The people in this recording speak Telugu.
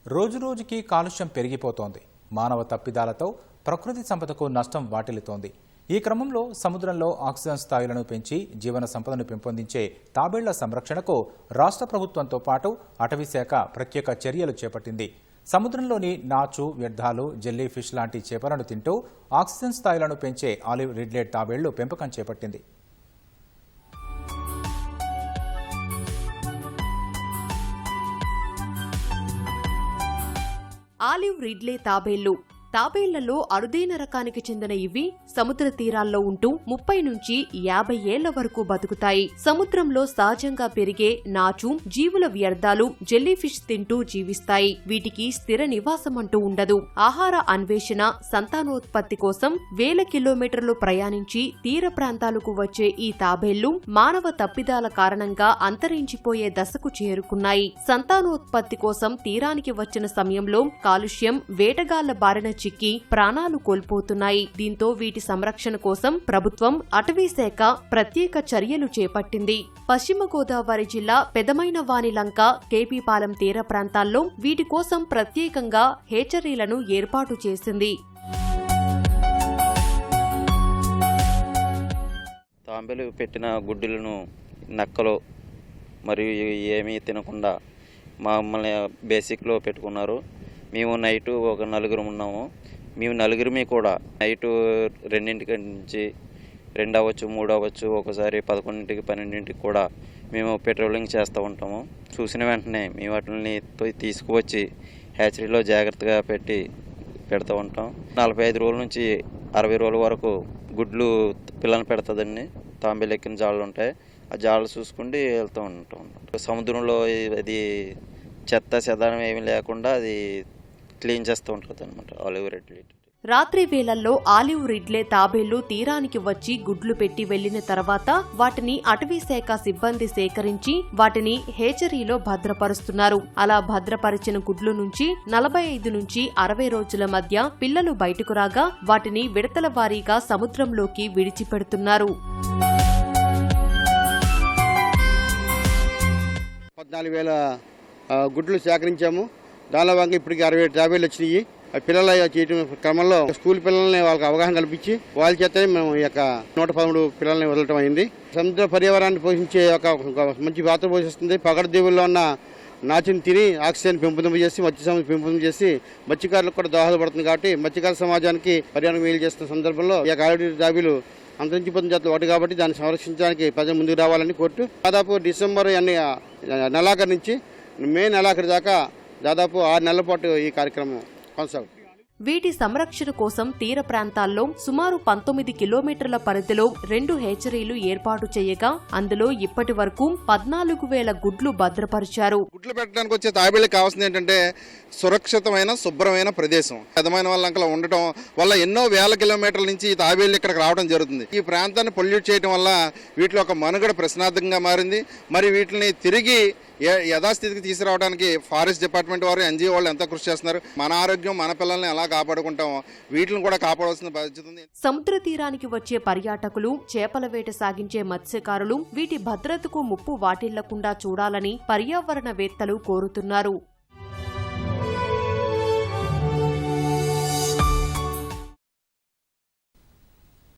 రోజురోజుకి కాలుష్యం పెరిగిపోతోంది. మానవ తప్పిదాలతో ప్రకృతి సంపదకు నష్టం వాటిల్లుతోంది. ఈ క్రమంలో సముద్రంలో ఆక్సిజన్ స్థాయిలను పెంచి జీవన సంపదను పెంపొందించే తాబేళ్ల సంరక్షణకు రాష్ట్ర ప్రభుత్వంతో పాటు అటవీశాఖ ప్రత్యేక చర్యలు చేపట్టింది. సముద్రంలోని నాచు, వ్యర్థాలు, జెల్లీ ఫిష్ లాంటి చేపలను తింటూ ఆక్సిజన్ స్థాయిలను పెంచే ఆలివ్ రిడ్లే తాబేళ్లు పెంపకం చేపట్టింది. ఆలివ్ రిడ్లే తాబేళ్లలో అరుదైన రకానికి చెందిన ఇవి సముద్ర తీరాల్లో ఉంటూ 30 నుంచి 50 ఏళ్ల వరకు బతుకుతాయి. సముద్రంలో సహజంగా పెరిగే నాచు, జీవుల వ్యర్థాలు, జెల్లీ ఫిష్ తింటూ జీవిస్తాయి. వీటికి స్థిర నివాసం అంటూ ఉండదు. ఆహార అన్వేషణ, సంతానోత్పత్తి కోసం వేల కిలోమీటర్లు ప్రయాణించి తీర ప్రాంతాలకు వచ్చే ఈ తాబేళ్లు మానవ తప్పిదాల కారణంగా అంతరించిపోయే దశకు చేరుకున్నాయి. సంతానోత్పత్తి కోసం తీరానికి వచ్చిన సమయంలో కాలుష్యం, వేటగాళ్ల బారిన చిక్కి ప్రాణాలు కోల్పోతున్నాయి. దీంతో వీటి సంరక్షణ కోసం ప్రభుత్వం, అటవీశాఖ ప్రత్యేక చర్యలు చేపట్టింది. పశ్చిమ గోదావరి జిల్లా పెదమైనవానిలంక, కేపీపాలెం తీర ప్రాంతాల్లో వీటి కోసం ప్రత్యేకంగా హేచరీలను ఏర్పాటు చేసింది. తాంబేలు పెట్టిన గుడ్డులను నక్కలు మరియు ఏమీ తినకుండా మమ్మల్ని బేసిక్లో పెట్టుకున్నారు. మేము నైటు ఒక నలుగురు ఉన్నాము. మేము నలుగురిమి కూడా నైటు 2 నుంచి 2 అవ్వచ్చు, 3 అవ్వచ్చు, ఒకసారి 11, 12 కూడా మేము పెట్రోలింగ్ చేస్తూ ఉంటాము. చూసిన వెంటనే మేము వాటిని తీసుకువచ్చి హ్యాచరీలో జాగ్రత్తగా పెడుతూ ఉంటాం. 45 రోజుల నుంచి 60 రోజుల వరకు గుడ్లు పిల్లలు పెడుతుందండి. తాంబేలు ఎక్కిన జాళ్ళు ఉంటాయి. ఆ జాళ్ళు చూసుకుంటూ వెళ్తూ ఉంటాం. సముద్రంలో అది చెత్త చెదారం ఏమీ లేకుండా అది క్లీన్ చేస్తూ ఉంటుంది అనమాట. ఆలివ్ రిడ్లే రాత్రి వేళల్లో ఆలివ్ రిడ్లే తాబేళ్లు తీరానికి వచ్చి గుడ్లు పెట్టి వెళ్లిన తర్వాత వాటిని అటవీశాఖ సిబ్బంది సేకరించి వాటిని హేచరీలో భద్రపరుస్తున్నారు. అలా భద్రపరిచిన గుడ్లు నుంచి 45 నుంచి 60 రోజుల మధ్య పిల్లలు బయటకు రాగా వాటిని విడతల వారీగా సముద్రంలోకి విడిచిపెడుతున్నారు. 14,000 గుడ్లు సేకరించాము. దానిలో భాగంగా ఇప్పటికి 60 తాబేళ్లు వచ్చినాయి. పిల్లల చేయడం క్రమంలో స్కూల్ పిల్లల్ని వాళ్ళకి అవగాహన కల్పించి వాళ్ళ చేతనే మేము ఈ యొక్క 113 పిల్లల్ని వదలటం అయింది. సముద్ర పర్యావరణాన్ని పోషించే ఒక మంచి పాత్ర పోషిస్తుంది. పగడదీవుల్లో ఉన్న నాచుని తిని ఆక్సిజన్ పెంపొందింపజేసి, మత్స్య సంపద పెంపొందించేసి మత్స్యకారులకు కూడా దోహదపడుతుంది. కాబట్టి మత్స్యకార సమాజానికి పర్యావరణ మేలు చేస్తున్న సందర్భంలో ఈ యొక్క ఆలివ్ తాబేలు అంతరించిపోతున్న జాతులు ఒకటి కాబట్టి దాన్ని సంరక్షించడానికి ప్రజలు ముందుకు రావాలని కోరుతూ దాదాపు డిసెంబర్ నెలాఖరు నుంచి మే నెలాఖరు దాకా దాదాపు 6 నెలల పాటు ఈ కార్యక్రమం కొనసాగుతుంది. వీటి సంరక్షణ కోసం తీర ప్రాంతాల్లో సుమారు 19 కిలోమీటర్ల పరిధిలో 2 హేచరీలు ఏర్పాటు చేయగా అందులో ఇప్పటి వరకు 14,000 గుడ్లు భద్రపరిచారు. గుడ్లు పెట్టడానికి వచ్చే తాబేళ్ళకి కావాల్సింది ఏంటంటే సురక్షితమైన, శుభ్రమైన ప్రదేశం. పెదమైన వాళ్ళంకలా ఉండటం వల్ల ఎన్నో వేల కిలోమీటర్ల నుంచి ఈ తాబేళ్లు ఇక్కడికి రావడం జరుగుతుంది. ఈ ప్రాంతాన్ని పొల్యూట్ చేయడం వల్ల వీటిలో ఒక మనుగడ ప్రశ్నార్థకంగా మారింది. మరి వీటిని తిరిగి యథాస్థితికి తీసుకురావడానికి ఫారెస్ట్ డిపార్ట్మెంట్ వారు, ఎన్జిఓ వాళ్ళు ఎంతో కృషి చేస్తున్నారు. మన ఆరోగ్యం, మన పిల్లల్ని ఎలా కాపాడుకుంటామో వీటిని కూడా కాపాడాల్సిన బాధ్యత ఉంది. సముద్ర తీరానికి వచ్చే పర్యాటకులు, చేపల వేట సాగించే మత్స్యకారులు వీటి భద్రతకు ముప్పు వాటిల్లకుండా చూడాలని పర్యావరణవేత్తలు కోరుతున్నారు.